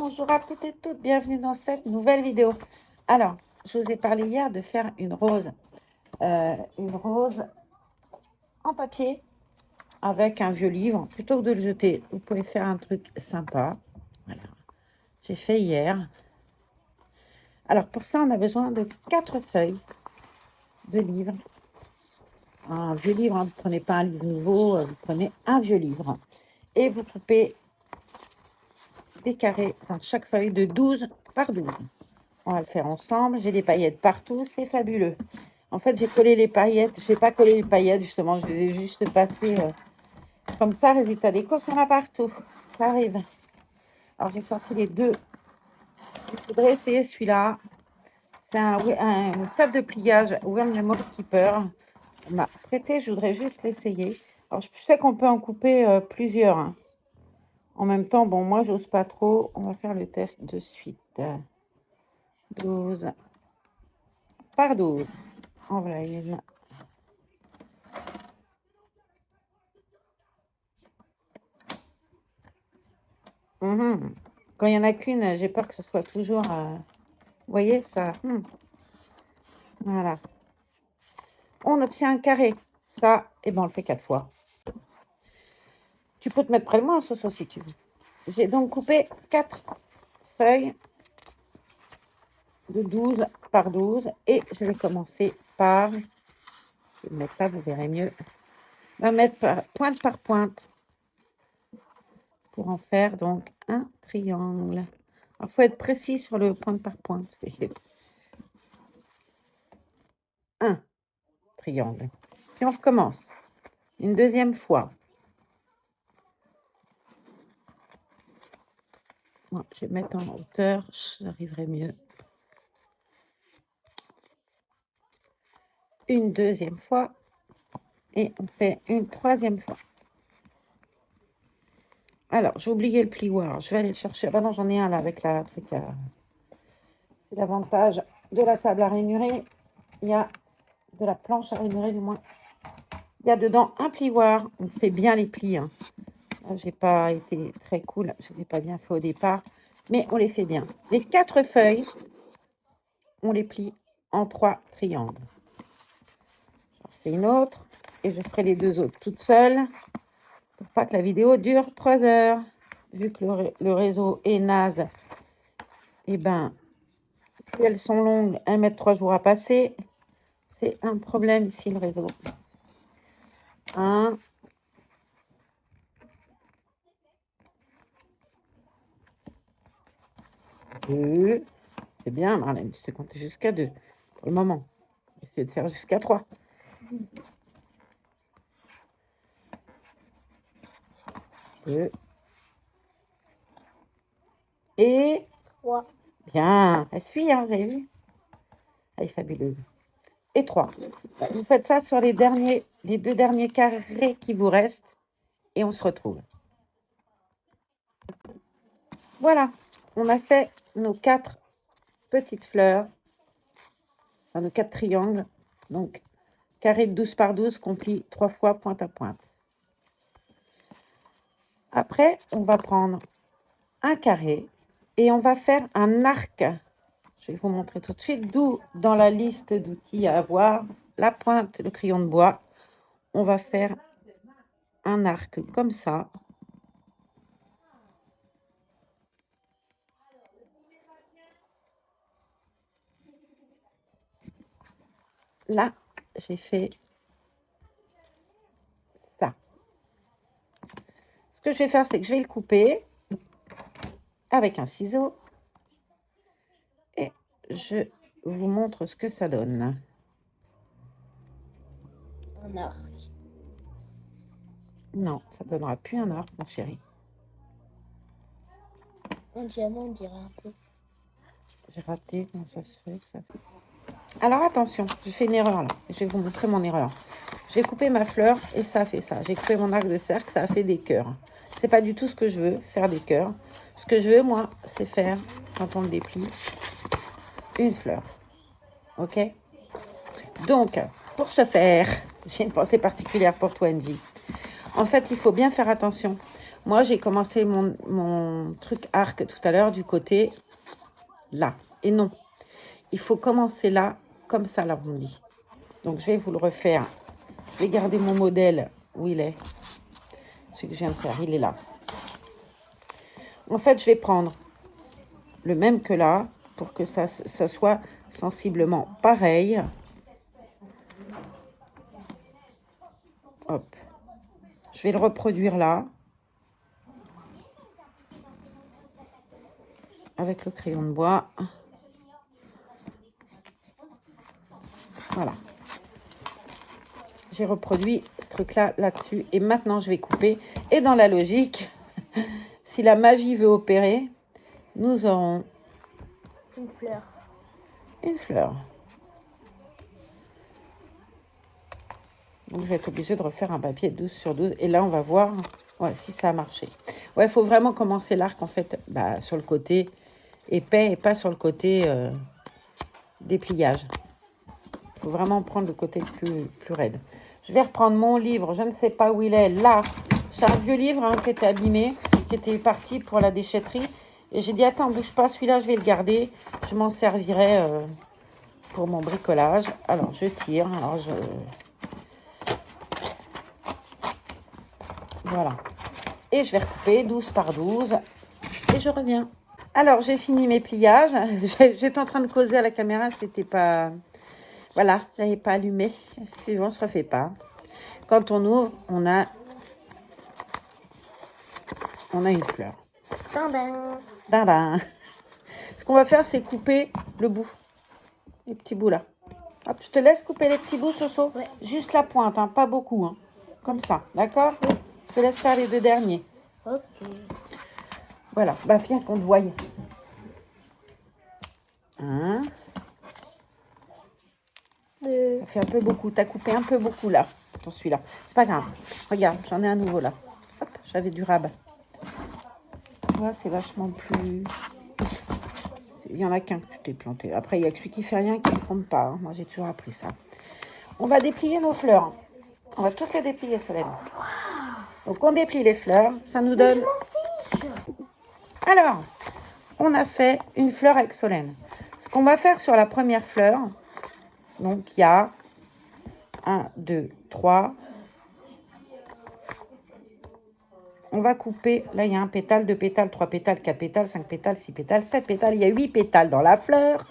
Bonjour à toutes et toutes, bienvenue dans cette nouvelle vidéo. Alors, je vous ai parlé hier de faire une rose en papier avec un vieux livre. Plutôt que de le jeter, vous pouvez faire un truc sympa. Voilà, j'ai fait hier. Alors, pour ça, on a besoin de 4 feuilles de livre. Un vieux livre, hein, vous ne prenez pas un livre nouveau, vous prenez un vieux livre. Et vous coupez des carrés dans chaque feuille de 12 par 12. On va le faire ensemble. J'ai des paillettes partout, c'est fabuleux. En fait, j'ai collé les paillettes. Je n'ai pas collé les paillettes, justement. Je les ai juste passées comme ça. Résultat des courses, on a partout. Ça arrive. Alors, j'ai sorti les deux. Je voudrais essayer celui-là. C'est une table de pliage Worm Memory Keeper. On m'a prêté, je voudrais juste l'essayer. Alors, je sais qu'on peut en couper plusieurs, hein. En même temps, bon, moi, j'ose pas trop. On va faire le test de suite. 12 par 12. En voilà une. Quand il n'y en a qu'une, j'ai peur que ce soit toujours... vous voyez ça? Voilà. On obtient un carré. Ça, et ben on le fait 4 fois. Tu peux te mettre près de moi, Soso, si tu veux. J'ai donc coupé 4 feuilles de 12 par 12. Et je vais commencer par... Je vais le mettre là, vous verrez mieux. On va mettre pointe par pointe pour en faire donc un triangle. Il faut être précis sur le pointe par pointe. Un triangle. Puis on recommence. Une deuxième fois. Bon, je vais mettre en hauteur, j'arriverai mieux. Une deuxième fois. Et on fait une troisième fois. Alors, j'ai oublié le plioir. Je vais aller le chercher. Ah non, j'en ai un là avec la truc. C'est l'avantage de la table à ranurer. Il y a de la planche à ranurer du moins. Il y a dedans un plioir. On fait bien les plis, hein. J'ai pas été très cool. Je n'ai pas bien fait au départ. Mais on les fait bien. Les 4 feuilles, on les plie en 3 triangles. J'en fais une autre. Et je ferai les 2 autres toutes seules. Pour pas que la vidéo dure 3 heures. Vu que le réseau est naze, et ben, plus elles sont longues, elles mettent 3 jours à passer. C'est un problème ici, le réseau. 1. 2. C'est bien, Marlène, tu sais compter jusqu'à 2 pour le moment. Essayer de faire jusqu'à 3. 2. Et 3. Bien, elle suit, hein, vous avez vu? Elle est fabuleuse. Et 3. Vous faites ça sur les 2 derniers carrés qui vous restent. Et on se retrouve. Voilà, on a fait nos 4 petites fleurs. Enfin, nos 4 triangles. Donc, carré de 12 par 12 qu'on plie 3 fois pointe à pointe. Après, on va prendre un carré et on va faire un arc. Je vais vous montrer tout de suite, d'où dans la liste d'outils à avoir, la pointe, le crayon de bois. On va faire un arc comme ça. Là, j'ai fait ça. Ce que je vais faire, c'est que je vais le couper avec un ciseau. Et je vous montre ce que ça donne. Un arc. Non, ça ne donnera plus un arc, mon chéri. Un diamant, on dirait un peu. J'ai raté, comment ça se fait que ça fait... Alors attention, j'ai fait une erreur là. Je vais vous montrer mon erreur. J'ai coupé ma fleur et ça a fait ça. J'ai coupé mon arc de cercle, ça a fait des cœurs. C'est pas du tout ce que je veux, faire des cœurs. Ce que je veux, moi, c'est faire, quand on le déplie, une fleur. Ok? Donc, pour ce faire, j'ai une pensée particulière pour toi, Angie. En fait, il faut bien faire attention. Moi, j'ai commencé mon truc arc tout à l'heure du côté là. Et non, il faut commencer là, comme ça, l'arrondi. Donc, je vais vous le refaire. Je vais garder mon modèle où il est. Ce que je viens de faire, il est là. En fait, je vais prendre le même que là pour que ça soit sensiblement pareil. Hop. Je vais le reproduire là. Avec le crayon de bois. Voilà. J'ai reproduit ce truc-là, là-dessus. Et maintenant, je vais couper. Et dans la logique, si la magie veut opérer, nous aurons Une fleur. une fleur. Donc, je vais être obligée de refaire un papier 12 sur 12. Et là, on va voir si ça a marché. Ouais, il faut vraiment commencer l'arc, en fait, sur le côté épais et pas sur le côté dépliage. Il faut vraiment prendre le côté plus raide. Je vais reprendre mon livre. Je ne sais pas où il est. Là, c'est un vieux livre qui était abîmé, qui était parti pour la déchetterie. Et j'ai dit, attends, bouge pas, celui-là, je vais le garder. Je m'en servirai pour mon bricolage. Alors, je tire. Voilà. Et je vais recouper 12 par 12. Et je reviens. Alors, j'ai fini mes pliages. J'étais en train de causer à la caméra. C'était pas... Voilà, j'avais pas allumé. Sinon, on ne se refait pas. Quand on ouvre, on a une fleur. Tadam. Tadam. Ce qu'on va faire, c'est couper le bout. Les petits bouts là. Hop, je te laisse couper les petits bouts, Soso. Ouais. Juste la pointe, pas beaucoup. Comme ça, d'accord? Je te laisse faire les 2 derniers. Ok. Voilà, viens qu'on te voie. 1. 2. Ça fait un peu beaucoup. Tu as coupé un peu beaucoup là, sur celui-là. C'est pas grave. Regarde, j'en ai un nouveau là. Hop, j'avais du rabat. Là, c'est vachement plus... Il y en a qu'un que je t'ai planté. Après, il y a que celui qui fait rien qui ne se trompe pas. Moi, j'ai toujours appris ça. On va déplier nos fleurs. On va toutes les déplier, Solène. Donc, on déplie les fleurs. Ça nous donne... Alors, on a fait une fleur avec Solène. Ce qu'on va faire sur la première fleur, donc il y a 1, 2, 3. On va couper, là il y a 1 pétale, 2 pétales, 3 pétales, 4 pétales, 5 pétales, 6 pétales, 7 pétales. Il y a 8 pétales dans la fleur.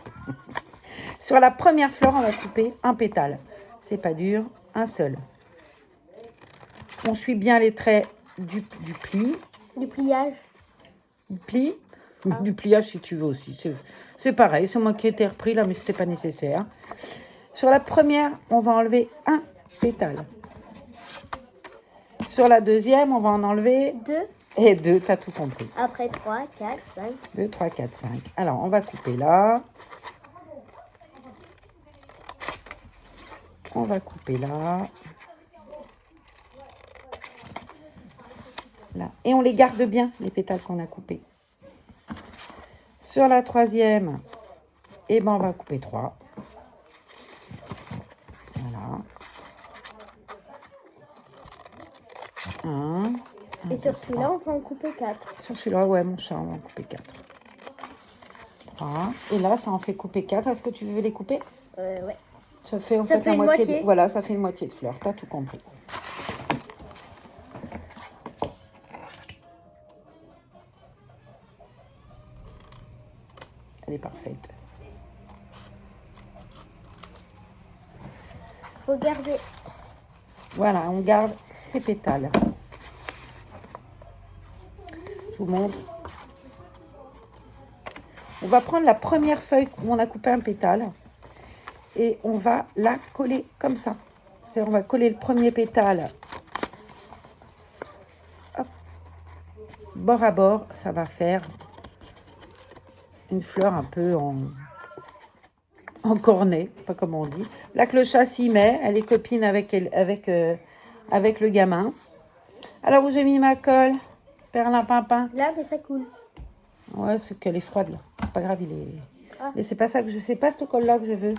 Sur la première fleur, on va couper 1 pétale. C'est pas dur, un seul. On suit bien les traits du pli. Du pliage. Du pli, du pliage si tu veux aussi. C'est pareil, c'est moi qui ai été repris là, mais c'était pas nécessaire. Sur la première, on va enlever 1 pétale. Sur la deuxième, on va en enlever 2. et 2, tu as tout compris. Après 3, 4, 5. 2, 3, 4, 5. Alors, on va couper là. On va couper là. Là. Et on les garde bien, les pétales qu'on a coupés. Sur la troisième, on va couper 3. Voilà. 1. Et sur celui-là, on peut en couper 4. Sur celui-là, ouais, mon chat, on va en couper 4. 3. Et là, ça en fait couper 4. Est-ce que tu veux les couper? Ouais. Ça fait, Ça fait la une moitié. moitié. Voilà, ça fait une moitié de fleur. Tu as tout compris. Elle est parfaite. Faut garder. Voilà, on garde ces pétales. Je vous montre. On va prendre la première feuille où on a coupé un pétale et on va la coller comme ça. On va coller le premier pétale. Hop. Bord à bord, ça va faire une fleur un peu en cornet, pas comme on dit. Là que le chat s'y met, elle est copine avec le gamin. Alors où j'ai mis ma colle, perlimpinpin. Là, mais ça coule. Ouais, c'est qu'elle est froide là. C'est pas grave, Ah. Mais c'est pas ça que je sais pas cette colle là que je veux.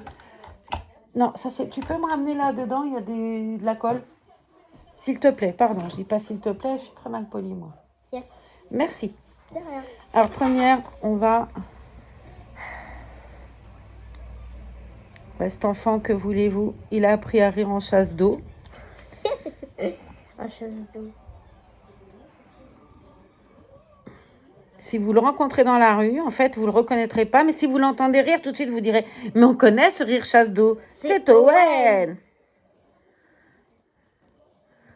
Non, ça c'est. Tu peux me ramener là dedans, il y a de la colle. S'il te plaît, pardon, je dis pas s'il te plaît, je suis très mal polie moi. Tiens. Merci. De rien. Alors, première, on va... Cet enfant, que voulez-vous? Il a appris à rire en chasse d'eau. Un chasse d'eau. Si vous le rencontrez dans la rue, en fait, vous le reconnaîtrez pas. Mais si vous l'entendez rire, tout de suite, vous direz « Mais on connaît ce rire chasse d'eau. C'est Owen !»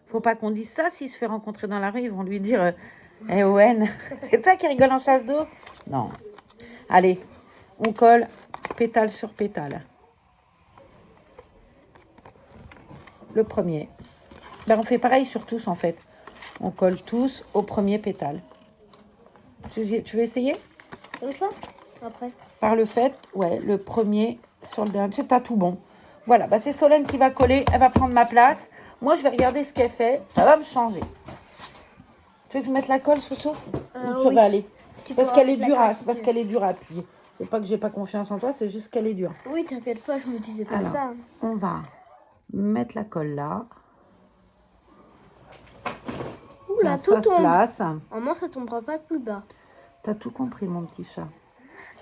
Faut pas qu'on dise ça. S'il se fait rencontrer dans la rue, ils vont lui dire « Eh Owen, c'est toi qui rigole en chasse d'eau ?» Non. Allez, on colle pétale sur pétale. Le premier. Ben, on fait pareil sur tous, en fait. On colle tous au premier pétale. Tu veux essayer? Comme ça? Après. Par le fait, ouais, le premier sur le dernier. T'as tout bon. Voilà, bah c'est Solène qui va coller. Elle va prendre ma place. Moi, je vais regarder ce qu'elle fait. Ça va me changer. Tu veux que je mette la colle, Soso? Ou ça Oui. va aller? Tu Parce peux qu'elle est remettre la dure, colle c'est si parce tu qu'elle est dure à appuyer. C'est pas que j'ai pas confiance en toi, c'est juste qu'elle est dure. Oui, t'inquiète pas, je me disais pas Alors, ça. on va mettre la colle là. Oula, Là, tout ça se tombe. place. Au moins, ça tombera pas plus bas. T'as tout compris, mon petit chat.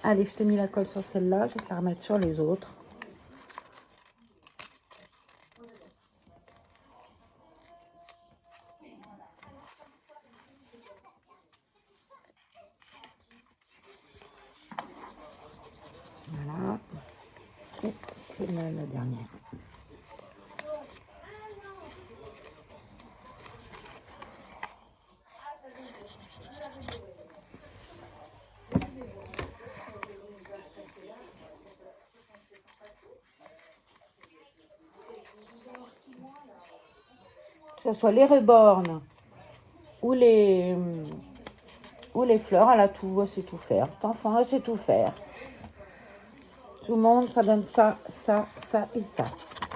Allez, je t'ai mis la colle sur celle-là. Je vais te la remettre sur les autres. Voilà. Et c'est là la dernière. Que ce soit les rebornes ou les fleurs, elle a tout, elle sait tout faire. Cet enfant, elle sait tout faire. Tout le monde, ça donne ça, ça, ça et ça.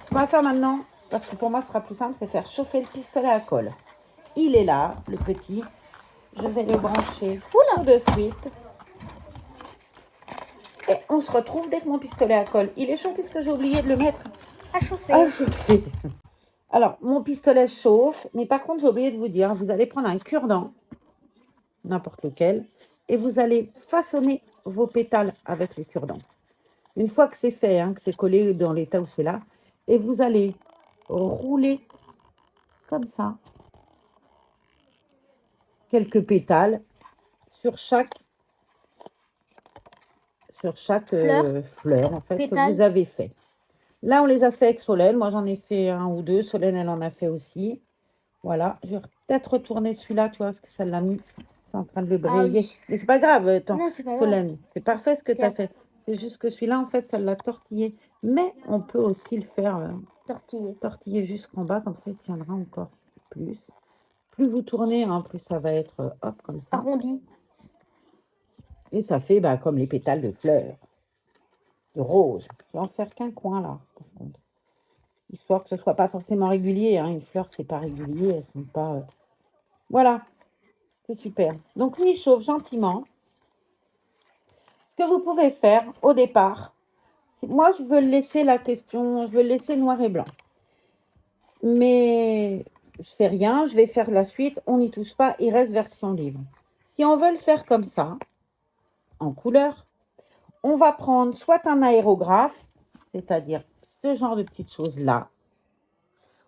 Ce qu'on va faire maintenant, parce que pour moi, ce sera plus simple, c'est faire chauffer le pistolet à colle. Il est là, le petit. Je vais le brancher tout de suite. Et on se retrouve dès que mon pistolet à colle. Il est chaud puisque j'ai oublié de le mettre À chauffer. à chauffer. Alors, mon pistolet chauffe, mais par contre, j'ai oublié de vous dire, vous allez prendre un cure-dent, n'importe lequel, et vous allez façonner vos pétales avec le cure-dent. Une fois que c'est fait, que c'est collé dans l'état où c'est là, et vous allez rouler comme ça quelques pétales sur chaque fleur en fait, Pétale. que vous avez fait. Là, on les a fait avec Solène. Moi, j'en ai fait un ou deux. Solène, elle en a fait aussi. Voilà. Je vais peut-être retourner celui-là, tu vois, parce que ça l'a mis. C'est en train de le brayer. oui. Mais c'est pas grave, attends. Non, c'est pas grave. Solène, c'est parfait ce que tu as Tiens. fait. C'est juste que celui-là, en fait, ça l'a tortillé. Mais on peut aussi le faire tortiller jusqu'en bas, comme ça, il tiendra encore plus. Plus vous tournez, plus ça va être hop, comme ça. Arrondi. Et ça fait comme les pétales de fleurs, de roses. Je vais en faire qu'un coin là, par contre. Histoire que ce ne soit pas forcément régulier. Une fleur, c'est pas régulier. Elles sont pas. Voilà. C'est super. Donc, lui, il chauffe gentiment. Ce que vous pouvez faire au départ, moi, je veux laisser la question, je veux le laisser noir et blanc. Mais je fais rien, je vais faire la suite. On n'y touche pas, il reste version livre. Si on veut le faire comme ça, en couleur, on va prendre soit un aérographe, c'est-à-dire ce genre de petites choses-là.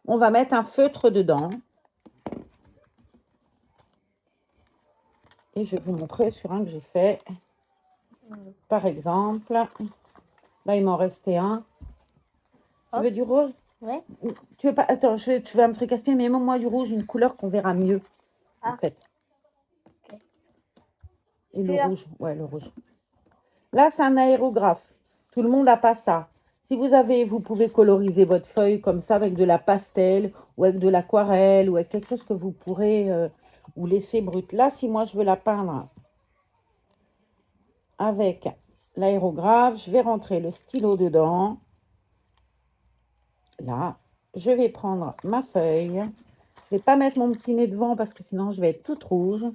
On va mettre un feutre dedans. Et je vais vous montrer sur un que j'ai fait. Par exemple, là, il m'en restait un. Tu veux du rose? Ouais. Tu veux pas... Attends, tu veux un truc gaspiller, mais moi, du rouge, une couleur qu'on verra mieux, en fait. Ok. Et le rouge, ouais, le rouge. Là, c'est un aérographe. Tout le monde n'a pas ça. Si vous avez, vous pouvez coloriser votre feuille comme ça avec de la pastel ou avec de l'aquarelle ou avec quelque chose que vous pourrez ou laisser brut. Là, si moi, je veux la peindre avec l'aérographe, je vais rentrer le stylo dedans. Là, je vais prendre ma feuille. Je ne vais pas mettre mon petit nez devant parce que sinon, je vais être toute rouge.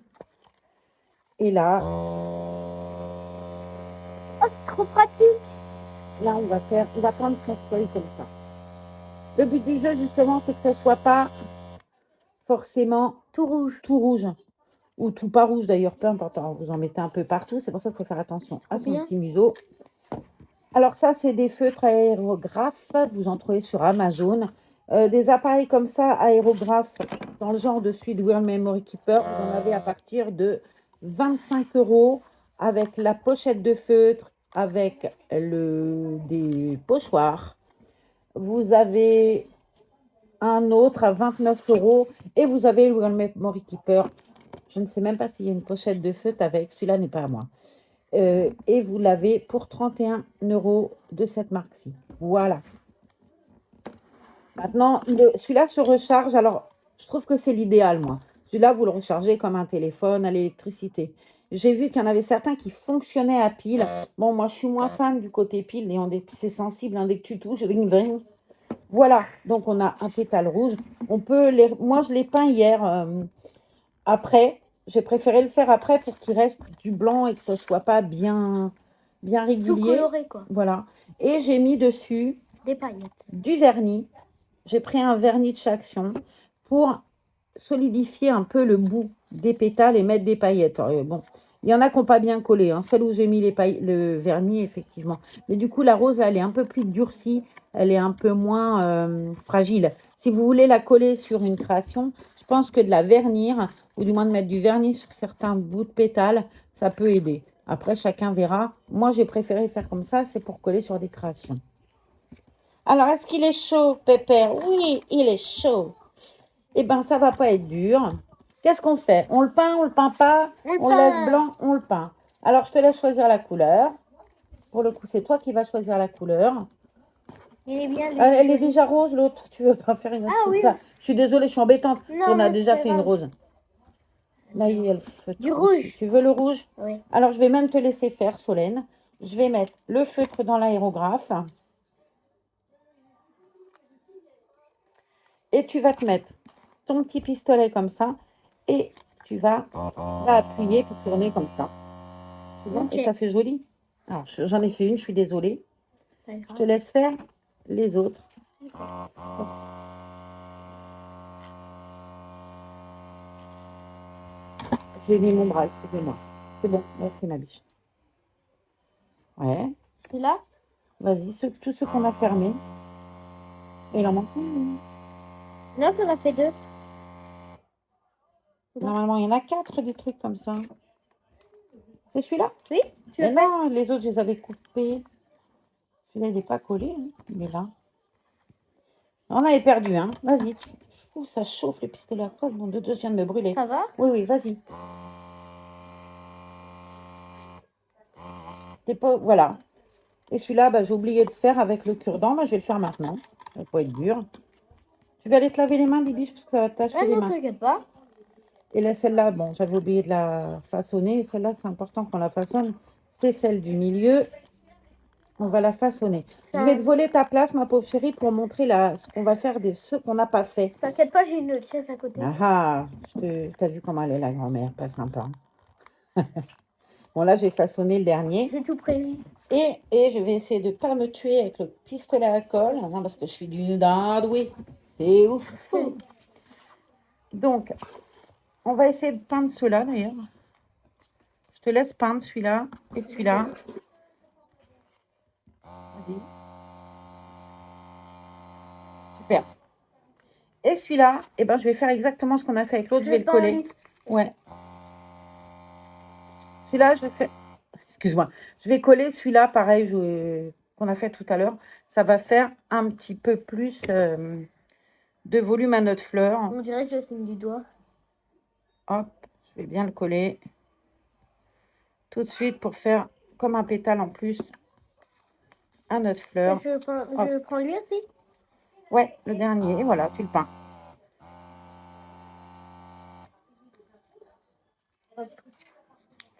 Et là... Oh, c'est trop pratique. Là, on va prendre son feuille comme ça. Le but du jeu, justement, c'est que ce ne soit pas forcément Tout rouge. tout rouge. ou tout pas rouge d'ailleurs, peu importe. Alors, vous en mettez un peu partout, c'est pour ça qu'il faut faire attention à Trop son bien. petit museau. Alors ça, c'est des feutres aérographes, vous en trouvez sur Amazon. Des appareils comme ça, aérographes, dans le genre de celui de World Memory Keeper, vous en avez à partir de 25 € avec la pochette de feutre, avec des pochoirs. Vous avez un autre à 29 € et vous avez le World Memory Keeper. Je ne sais même pas s'il y a une pochette de feutre avec, celui-là n'est pas à moi. Et vous l'avez pour 31 € de cette marque-ci. Voilà. Maintenant, celui-là se recharge. Alors, je trouve que c'est l'idéal, moi. Celui-là, vous le rechargez comme un téléphone à l'électricité. J'ai vu qu'il y en avait certains qui fonctionnaient à pile. Bon, moi, je suis moins fan du côté pile. C'est sensible, hein, dès que tu touches, ring, ring. Voilà. Donc, on a un pétale rouge. Moi, je l'ai peint hier. Après, j'ai préféré le faire après pour qu'il reste du blanc et que ce soit pas bien Tout régulier. coloré, quoi. Voilà. Et j'ai mis dessus Des paillettes. du vernis. J'ai pris un vernis de chez Action pour solidifier un peu le bout des pétales et mettre des paillettes. Alors, bon, il y en a qui n'ont pas bien collé, hein. Celle où j'ai mis le vernis, effectivement. Mais du coup, la rose, elle est un peu plus durcie. Elle est un peu moins fragile. Si vous voulez la coller sur une création, je pense que de la vernir, ou du moins de mettre du vernis sur certains bouts de pétales, ça peut aider. Après, chacun verra. Moi, j'ai préféré faire comme ça, c'est pour coller sur des créations. Alors, est-ce qu'il est chaud, Pépère? Oui, il est chaud. Eh bien, ça va pas être dur. Qu'est-ce qu'on fait? On le peint pas? On le laisse blanc, on le peint. Alors, je te laisse choisir la couleur. Pour le coup, c'est toi qui vas choisir la couleur. Il est bien. Elle est déjà rose, l'autre. Tu veux pas faire une autre comme oui. ça? Je suis désolée, je suis embêtante. Non, On a mais déjà c'est fait une grave. rose. Là, il y a le feutre. Du aussi. rouge. Tu veux le rouge? Oui. Alors, je vais même te laisser faire, Solène. Je vais mettre le feutre dans l'aérographe. Et tu vas te mettre ton petit pistolet comme ça. Et tu vas appuyer pour tourner comme ça. Tu vois? Ok. Et ça fait joli. Alors, j'en ai fait une, je suis désolée. C'est pas Je te grave. laisse faire les autres. J'ai mis mon bras, excusez-moi. C'est bon, merci ma biche. Ouais, Celui-là? vas-y, tous ceux qu'on a fermés. Et il en manque un. Non, t'en as fait deux. Normalement, il y en a 4 des trucs comme ça. C'est celui-là? Oui, tu Mais veux faire? non, les autres, je les avais coupés. Celui-là, il n'est pas collé, hein. Il est là. On avait perdu, hein. Vas-y. Ouh, ça chauffe le pistolet à colle. Mon Dieu, je viens de me brûler. Ça va? Oui, oui, vas-y. T'es pas... Voilà. Et celui-là, bah, j'ai oublié de faire avec le cure-dent. Bah, je vais le faire maintenant. Ça va pas être dur. Tu vas aller te laver les mains, Bibiche, parce que ça va te tacher Ah les non, mains. t'inquiète pas. Et là, celle-là, bon, j'avais oublié de la façonner. Celle-là, c'est important qu'on la façonne. C'est celle du milieu. On va la façonner. Je vais te voler ta place, ma pauvre chérie, pour montrer ce qu'on va faire de ce qu'on n'a pas fait. T'inquiète pas, j'ai une chaise à côté. Ah ah, t'as vu comment elle est, la grand-mère, pas sympa. Bon, là, j'ai façonné le dernier. J'ai tout prévu. Et je vais essayer de ne pas me tuer avec le pistolet à colle. Non, parce que je suis d'une dindouée. C'est ouf. Donc, on va essayer de peindre ceux-là, d'ailleurs. Je te laisse peindre celui-là et celui-là. Vas-y. Super. Et celui-là, eh ben, je vais faire exactement ce qu'on a fait avec l'autre. Je vais le coller. Ouais. Celui-là, je vais faire... Excuse-moi. Je vais coller celui-là, pareil, qu'on a fait tout à l'heure. Ça va faire un petit peu plus de volume à notre fleur. On dirait que je signe du doigt. Hop, je vais bien le coller tout de suite pour faire comme un pétale en plus à notre fleur. Je prends lui aussi. Ouais, le dernier, voilà, tu le peins.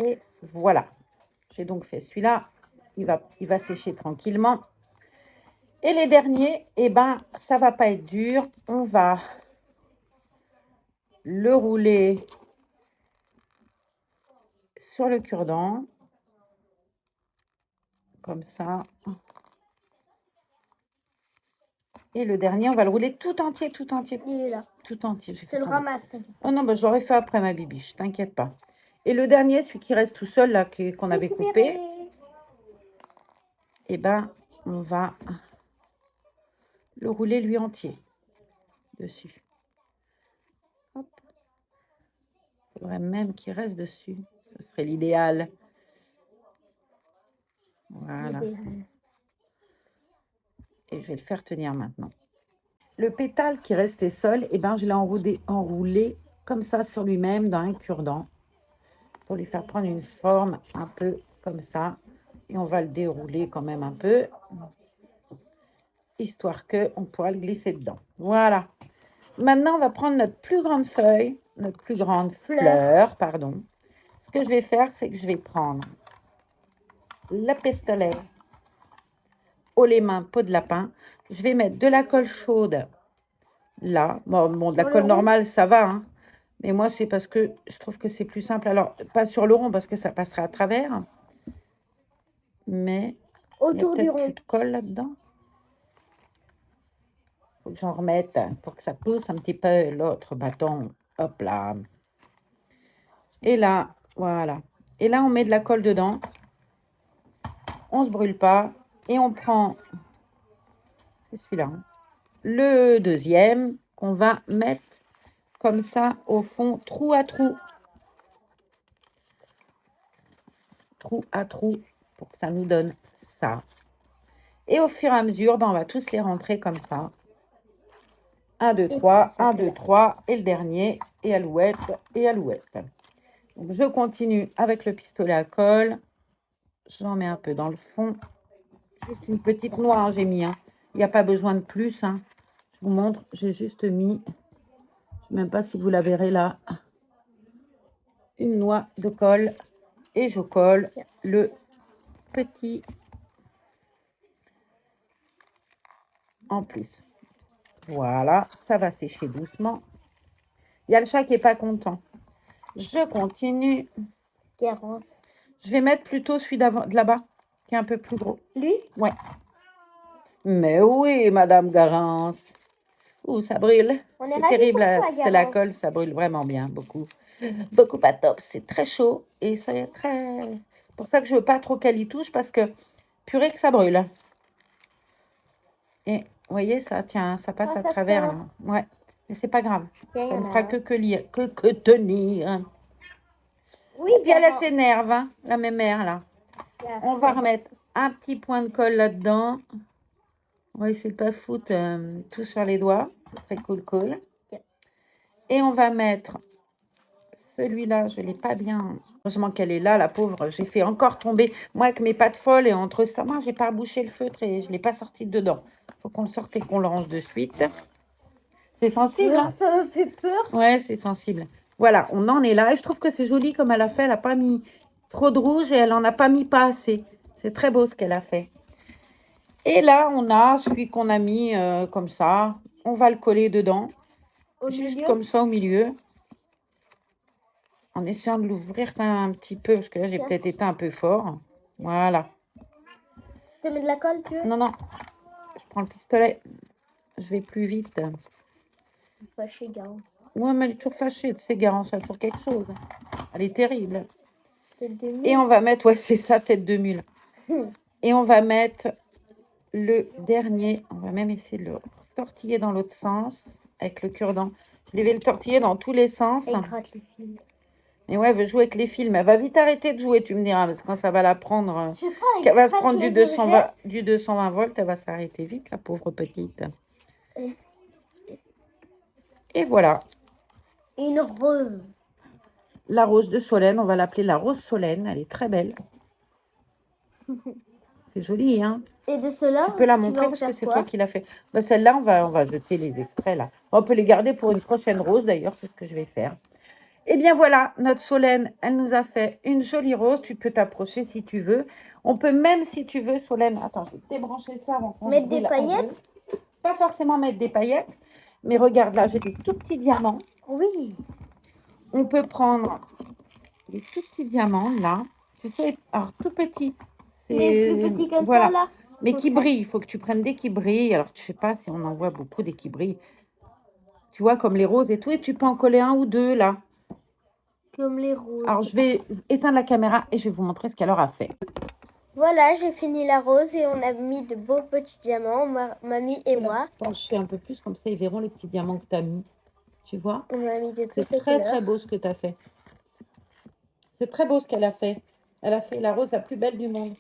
Et voilà. J'ai donc fait celui-là. Il va sécher tranquillement. Et les derniers, eh ben, ça va pas être dur. On va le rouler sur le cure-dent. Comme ça. Et le dernier, on va le rouler tout entier, tout entier. Il est là. tout entier. J'ai Je fait le tomber. ramasse, t'inquiète. Oh non, bah, je l'aurais fait après ma bibiche, t'inquiète pas. Et le dernier, celui qui reste tout seul, là, qu'on avait coupé, eh ben, on va le rouler lui entier dessus. Hop. Il faudrait même qu'il reste dessus. Ce serait l'idéal. Voilà. Et je vais le faire tenir maintenant. Le pétale qui restait seul, eh ben, je l'ai enroulé comme ça sur lui-même dans un cure-dent pour lui faire prendre une forme un peu comme ça. Et on va le dérouler quand même un peu, histoire qu'on pourra le glisser dedans. Voilà. Maintenant, on va prendre notre plus grande feuille, notre plus grande fleur, pardon. Ce que je vais faire, c'est que je vais prendre la pistolet, haut les mains, peau de lapin. Je vais mettre de la colle chaude là. Bon, de la colle normale, ça va, hein. Mais moi, c'est parce que je trouve que c'est plus simple. Alors, pas sur le rond, parce que ça passera à travers. Mais autour il y du a peut-être rond. plus de colle là-dedans. Faut que j'en remette pour que ça pousse un petit peu l'autre bâton. Hop là. Et là, voilà. Et là, on met de la colle dedans. On ne se brûle pas. Et on prend, c'est celui-là, hein, le deuxième qu'on va mettre comme ça au fond, trou à trou. Trou à trou pour que ça nous donne ça. Et au fur et à mesure, ben, on va tous les rentrer comme ça. 1, 2, 3, 1, 2, 3. Et le dernier, et alouette, et alouette. Donc, je continue avec le pistolet à colle. J'en mets un peu dans le fond. Juste une petite noix, hein, j'ai mis. Hein. Il n'y a pas besoin de plus. Hein. Je vous montre, j'ai juste mis, je ne sais même pas si vous la verrez là, une noix de colle. Et je colle le petit en plus. Voilà, ça va sécher doucement. Il y a le chat qui n'est pas content. Je continue. Garance. Je vais mettre plutôt celui de là-bas, qui est un peu plus gros. Lui? Ouais. Mais oui, Madame Garance. Ouh, ça brûle. C'est terrible, parce que la colle, ça brûle vraiment bien, beaucoup. Beaucoup pas top. C'est très chaud et c'est très... C'est pour ça que je veux pas trop qu'elle y touche, parce que purée que ça brûle. Et vous voyez, ça, tiens, ça passe à travers. Là. Ouais, mais c'est pas grave. Ça ne fera que lire, que tenir. Oui, et puis elle s'énerve, hein, la mémère, là. On va remettre un petit point de colle là-dedans. On va essayer de pas foutre tout sur les doigts. Ce serait cool. Et on va mettre celui-là, je ne l'ai pas bien. Heureusement qu'elle est là, la pauvre. J'ai fait encore tomber. Moi, avec mes pattes folles et entre ça, moi, j'ai pas rebouché le feutre et je ne l'ai pas sorti dedans. Il faut qu'on le sorte et qu'on le range de suite. C'est sensible, hein? Ça me fait peur. Ouais, c'est sensible. Voilà, on en est là. Et je trouve que c'est joli comme elle a fait. Elle n'a pas mis trop de rouge et elle n'en a pas mis pas assez. C'est très beau ce qu'elle a fait. Et là, on a celui qu'on a mis comme ça. On va le coller dedans. Juste comme ça au milieu. En essayant de l'ouvrir quand même un petit peu. Parce que là, j'ai peut-être été un peu fort. Voilà. Je te mets de la colle, tu veux? Non. Je prends le pistolet. Je vais plus vite. Fâchée, Garance. Ouais, mais elle est toujours fâchée. Tu sais, Garance, elle a toujours quelque chose. Elle est terrible. Et on va mettre... Ouais, c'est ça, tête de mule. Et on va mettre... le dernier, on va même essayer de le tortiller dans l'autre sens avec le cure-dent. Je vais le tortiller dans tous les sens. Elle gratte les fils. Mais ouais, elle veut jouer avec les fils. Elle va vite arrêter de jouer, tu me diras, parce que quand ça va la prendre, qu'elle va se prendre du 220 volts, elle va s'arrêter vite, la pauvre petite. Et voilà. Une rose. La rose de Solène, on va l'appeler la rose Solène. Elle est très belle. C'est joli, hein? Et de cela, tu peux la montrer parce que c'est toi qui l'as fait. Ben, celle-là, on va jeter les extraits là. On peut les garder pour une prochaine rose d'ailleurs, c'est ce que je vais faire. Et bien voilà, notre Solène, elle nous a fait une jolie rose. Tu peux t'approcher si tu veux. On peut même, si tu veux, Solène, attends, je vais débrancher ça avant qu'on mettre des paillettes. Pas forcément mettre des paillettes, mais regarde là, j'ai des tout petits diamants. Oui. On peut prendre des tout petits diamants là. Tu sais, alors tout petits. Les plus petits comme ça là. Mais qui brillent, il faut que tu prennes des qui brillent. Alors, je ne sais pas si on en voit beaucoup des qui brillent. Tu vois, comme les roses et tout. Et tu peux en coller un ou deux, là. Comme les roses. Alors, je vais éteindre la caméra et je vais vous montrer ce qu'elle aura fait. Voilà, j'ai fini la rose et on a mis de beaux petits diamants, mamie et moi. Pencher un peu plus, comme ça, ils verront les petits diamants que tu as mis. Tu vois? On a mis de C'est toutes les très, couleurs. très beau ce que tu as fait. C'est très beau ce qu'elle a fait. Elle a fait la rose la plus belle du monde.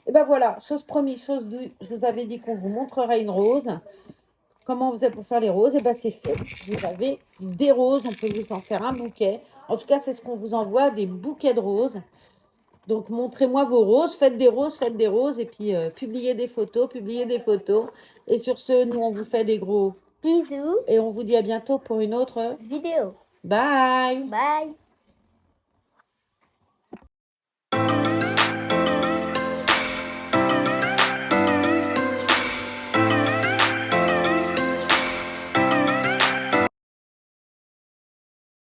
Et ben voilà, chose promise, chose due. Je vous avais dit qu'on vous montrerait une rose. Comment on faisait pour faire les roses? Et ben c'est fait. Vous avez des roses, on peut vous en faire un bouquet. En tout cas, c'est ce qu'on vous envoie, des bouquets de roses. Donc, montrez-moi vos roses, faites des roses, et puis publiez des photos, Et sur ce, nous, on vous fait des gros Bisous. et on vous dit à bientôt pour une autre Vidéo. Bye. Bye.